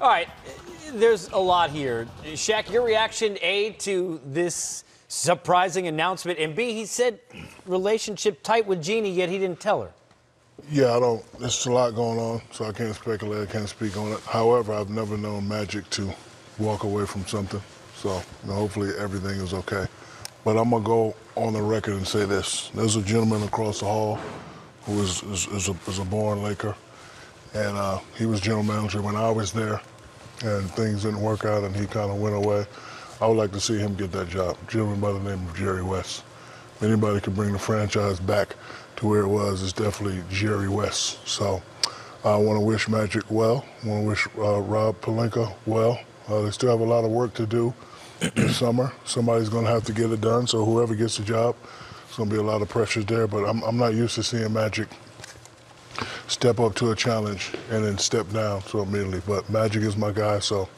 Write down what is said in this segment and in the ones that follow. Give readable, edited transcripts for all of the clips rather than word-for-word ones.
All right, there's a lot here. Shaq, your reaction, A, to this surprising announcement, and B, he said relationship tight with Jeannie, yet he didn't tell her. Yeah, I don't. There's a lot going on, so I can't speculate. I can't speak on it. However, I've never known Magic to walk away from something. So hopefully everything is okay. But I'm going to go on the record and say this. There's a gentleman across the hall who is a born Laker. And he was general manager when I was there. And things didn't work out, and he kind of went away. I would like to see him get that job. A gentleman by the name of Jerry West. If anybody could bring the franchise back to where it was, it's definitely Jerry West. So I want to wish Magic well. I want to wish Rob Pelinka well. They still have a lot of work to do this summer. Somebody's going to have to get it done, so whoever gets the job, there's going to be a lot of pressures there. But I'm not used to seeing Magic step up to a challenge and then step down so immediately. But Magic is my guy, so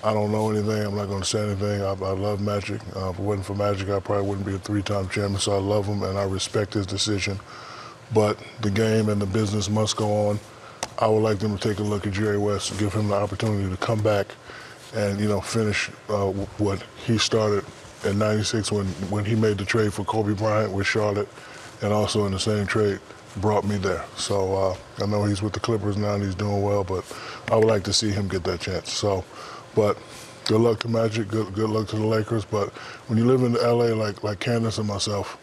I don't know anything. I'm not going to say anything. I love Magic. If it wasn't for Magic, I probably wouldn't be a three-time champion, so I love him and I respect his decision. But the game and the business must go on. I would like them to take a look at Jerry West and give him the opportunity to come back and, finish what he started in '96 when he made the trade for Kobe Bryant with Charlotte, and also in the same trade brought me there. So I know he's with the Clippers now and he's doing well, but I would like to see him get that chance. So, but good luck to Magic, good luck to the Lakers. But when you live in LA like Candace and myself,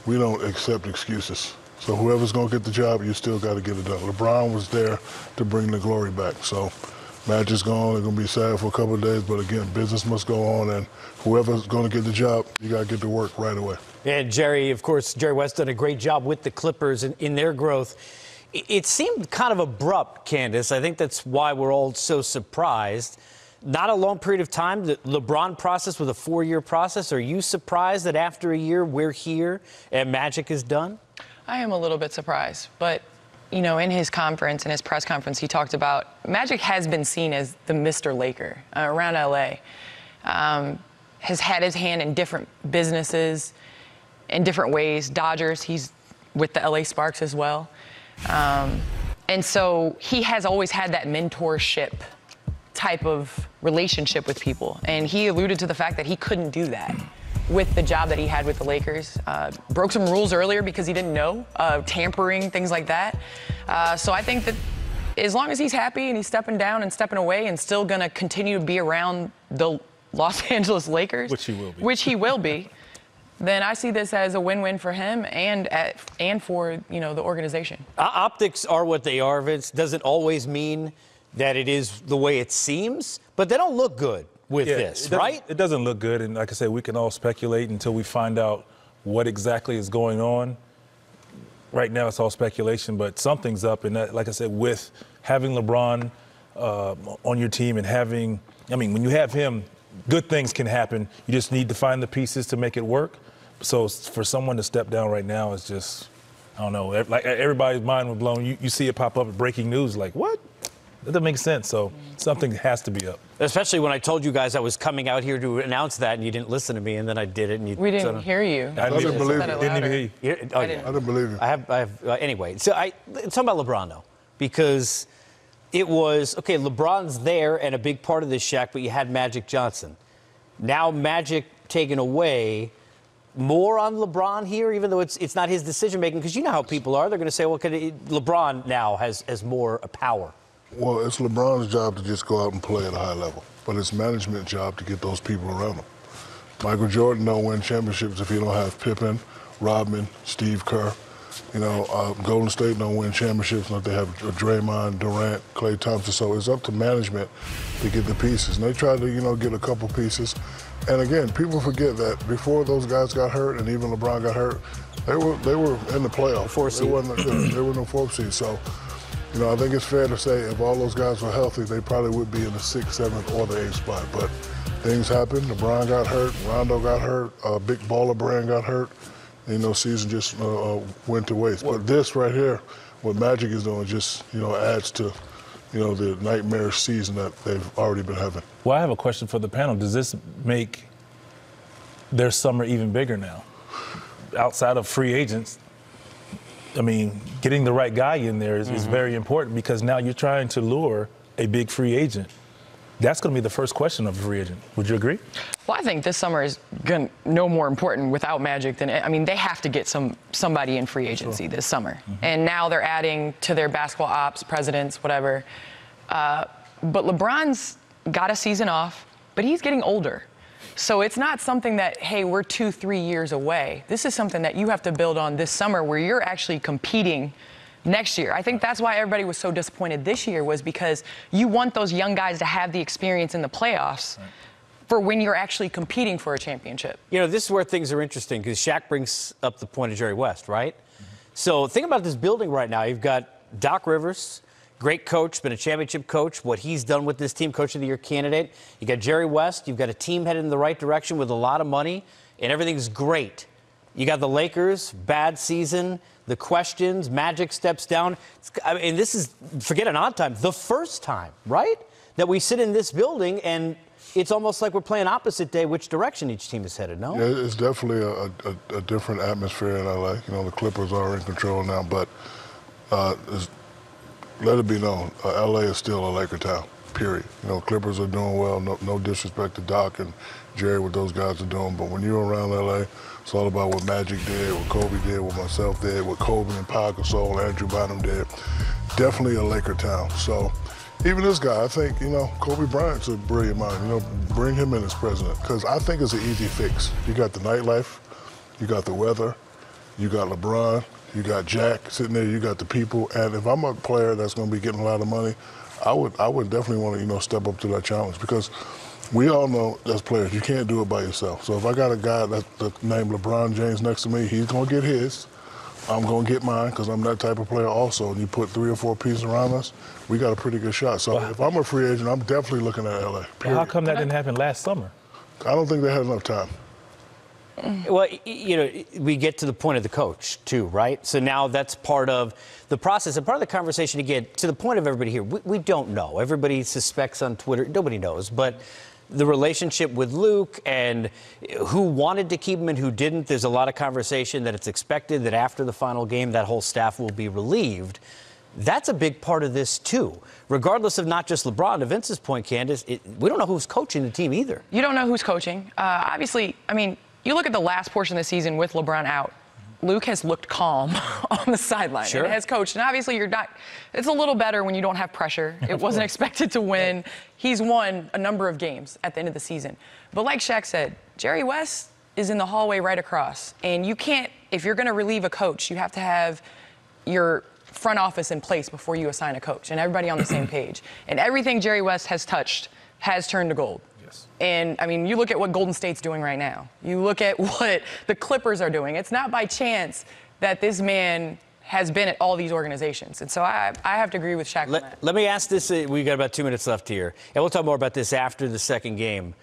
we don't accept excuses. So whoever's going to get the job, you still got to get it done. LeBron was there to bring the glory back. So Magic's gone. They're going to be sad for a couple of days, but again, business must go on, and whoever's going to get the job, you got to get to work right away. And Jerry, of course, Jerry West done a great job with the Clippers in their growth. It seemed kind of abrupt, Candace. I think that's why we're all so surprised. Not a long period of time. The LeBron process was a 4-year process. Are you surprised that after a year we're here and Magic is done? I am a little bit surprised, but in his conference, in his press conference, he talked about Magic has been seen as the Mr. Laker around LA. Has had his hand in different businesses in different ways. Dodgers, he's with the LA Sparks as well. And so he has always had that mentorship type of relationship with people. And he alluded to the fact that he couldn't do that with the job that he had with the Lakers. Broke some rules earlier because he didn't know, tampering, things like that. So I think that as long as he's happy and he's stepping down and stepping away and still going to continue to be around the Los Angeles Lakers, which he will be, then I see this as a win-win for him and for the organization. Optics are what they are, Vince. Doesn't always mean that it is the way it seems, but they don't look good with this, right? It doesn't look good, and like I said, we can all speculate until we find out what exactly is going on. Right now, it's all speculation, but something's up, and that, like I said, with having LeBron on your team and when you have him, good things can happen. You just need to find the pieces to make it work. So for someone to step down right now is just, I don't know, like everybody's mind was blown. You see it pop up at breaking news, like, what? That doesn't make sense. So something has to be up. Especially when I told you guys I was coming out here to announce that, and you didn't listen to me, and then I did it, and we didn't hear you. I didn't believe it. Didn't even hear you. I didn't believe you. I have anyway. So let's talk about LeBron though, because it was okay. LeBron's there and a big part of this, Shaq, but you had Magic Johnson. Now Magic taken away. More on LeBron here, even though it's not his decision making, because you know how people are. They're going to say, well, LeBron now has more power. Well, it's LeBron's job to just go out and play at a high level, but it's management's job to get those people around him. Michael Jordan don't win championships if he don't have Pippen, Rodman, Steve Kerr. Golden State don't win championships unless they have Draymond, Durant, Klay Thompson. So it's up to management to get the pieces. And they tried to, get a couple pieces. And again, people forget that before those guys got hurt, and even LeBron got hurt, they were in the playoffs. They were in the 4th seed. So, I think it's fair to say if all those guys were healthy, they probably would be in the 6th, 7th, or the 8th spot. But things happened. LeBron got hurt. Rondo got hurt. Big Baller Brand got hurt. Season just went to waste. But this right here, what Magic is doing, just adds to the nightmarish season that they've already been having. Well, I have a question for the panel. Does this make their summer even bigger now? Outside of free agents, getting the right guy in there is very important, because now you're trying to lure a big free agent, that's going to be the first question of a free agent. Would you agree? Well, I think this summer is no more important without Magic than, I mean, they have to get somebody in free agency this summer. And now they're adding to their basketball ops, presidents, whatever. But LeBron's got a season off, but he's getting older. So it's not something that, hey, we're 2-3 years away. This is something that you have to build on this summer where you're actually competing next year. I think that's why everybody was so disappointed this year, was because you want those young guys to have the experience in the playoffs for when you're actually competing for a championship. You know, this is where things are interesting because Shaq brings up the point of Jerry West, right? So think about this building right now. You've got Doc Rivers, great coach, been a championship coach, what he's done with this team, Coach of the Year candidate. You got Jerry West. You've got a team headed in the right direction with a lot of money, and everything's great. You got the Lakers, bad season. The questions, Magic steps down. I mean, this is, forget an odd time, the first time, right, that we sit in this building and it's almost like we're playing opposite day which direction each team is headed, no? Yeah, it's definitely a different atmosphere in L.A. You know, the Clippers are in control now, but let it be known, L.A. is still a Laker town, period. You know, Clippers are doing well, no disrespect to Doc and Jerry, what those guys are doing, but when you're around L.A., it's all about what Magic did, what Kobe did, what myself did, what Kobe and Pau Gasol, Andrew Bynum did. Definitely a Laker town. So even this guy, I think, you know, Kobe Bryant's a brilliant mind. You know, bring him in as president, because I think it's an easy fix. You got the nightlife, you got the weather, you got LeBron, you got Jack sitting there, you got the people. And if I'm a player that's going to be getting a lot of money, I would definitely want to, you know, step up to that challenge, because we all know as players, you can't do it by yourself. So if I got a guy that's named LeBron James next to me, he's going to get his. I'm going to get mine because I'm that type of player also. And you put 3 or 4 pieces around us, we got a pretty good shot. So if I'm a free agent, I'm definitely looking at LA. Well, how come that didn't happen last summer? I don't think they had enough time. Well, you know, we get to the point of the coach, too, right? So now that's part of the process and part of the conversation, again, to the point of everybody here. We don't know. Everybody suspects on Twitter. Nobody knows. But the relationship with Luke and who wanted to keep him and who didn't, there's a lot of conversation that it's expected that after the final game, that whole staff will be relieved. That's a big part of this, too. Regardless of not just LeBron, to Vince's point, Candace, we don't know who's coaching the team either. You don't know who's coaching. Obviously, I mean, you look at the last portion of the season with LeBron out, Luke has looked calm on the sideline and has coached. And obviously, you're not. It's a little better when you don't have pressure. It wasn't expected to win. He's won a number of games at the end of the season. But like Shaq said, Jerry West is in the hallway right across. And you can't, if you're going to relieve a coach, you have to have your front office in place before you assign a coach and everybody on the same page. And everything Jerry West has touched has turned to gold. And, I mean, you look at what Golden State's doing right now. You look at what the Clippers are doing. It's not by chance that this man has been at all these organizations. And so I have to agree with Shaq on that. Let me ask this. We got about 2 minutes left here. And we'll talk more about this after the second game.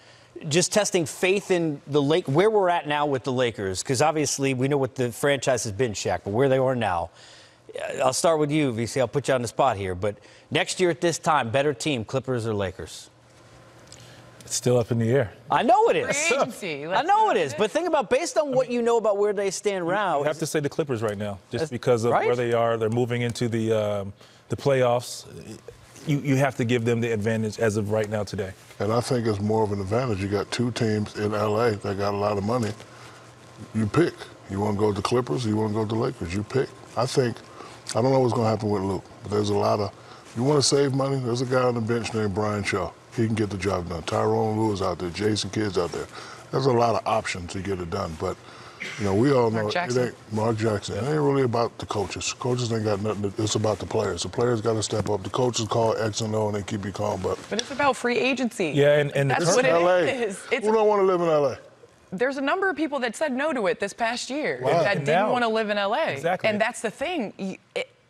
Just testing faith in the where we're at now with the Lakers, because obviously we know what the franchise has been, Shaq, but where they are now. I'll start with you, VC. I'll put you on the spot here. But next year at this time, better team, Clippers or Lakers? It's still up in the air. I know it is. Free agency. I know it is. But think about, based on what you know about where they stand now. You have to say the Clippers right now, just because of where they are. They're moving into the playoffs. You have to give them the advantage as of right now today. And I think it's more of an advantage. You got 2 teams in L.A. that got a lot of money. You pick. You want to go to the Clippers or you want to go to the Lakers? You pick. I don't know what's going to happen with Luke, but there's a lot of, you want to save money? There's a guy on the bench named Brian Shaw. He can get the job done. Tyrone Lewis out there, Jason Kidd's out there. There's a lot of options to get it done. But, you know, we all know it ain't Mark Jackson. It ain't really about the coaches. Coaches ain't got nothing. It's about the players. The players got to step up. The coaches call X and O and they keep you calm. But it's about free agency. Yeah, and that's what it is. Who don't want to live in L.A.? There's a number of people that said no to it this past year that didn't want to live in L.A. Exactly. And that's the thing.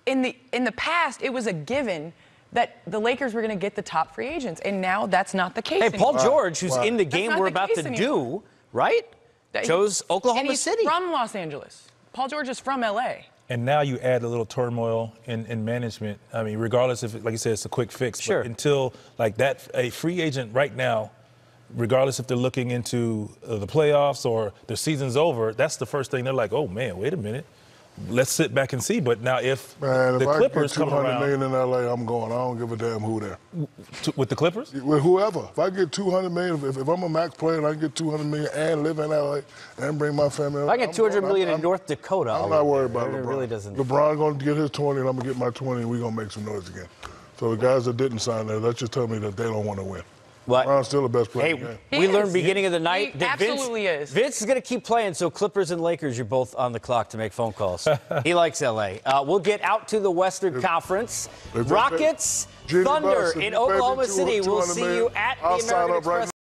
In the past, it was a given that the Lakers were going to get the top free agents, and now that's not the case anymore. Paul George, who's in the game we're about to do, right? Chose Oklahoma City. He's from Los Angeles. Paul George is from L.A. And now you add a little turmoil in management. I mean, regardless if, like you said, it's a quick fix. Sure. But until, like that, a free agent right now, regardless if they're looking into the playoffs or their season's over, that's the first thing they're like, oh, man, wait a minute. let's sit back and see. But now if Man, the if Clippers I get come $200 around million in LA, I'm going. I don't give a damn who there. with the Clippers, With whoever. If I get $200 million, if I'm a max player and I get $200 million and live in LA and bring my family, If I get $200 million in North Dakota, I'm not worried about LeBron. It really doesn't. LeBron going to get his 20, and I'm going to get my 20, and we're going to make some noise again. So the guys that didn't sign there, that just tell me that they don't want to win. What? LeBron's still the best player in the game. We learned beginning of the night He that absolutely is. Vince is going to keep playing, so Clippers and Lakers, you're both on the clock to make phone calls. He likes L.A. We'll get out to the Western Conference. Rockets, Jimmy Thunder Buss, if in you pay me Oklahoma City. We'll 200 see million, you at the I'll sign American up right Express.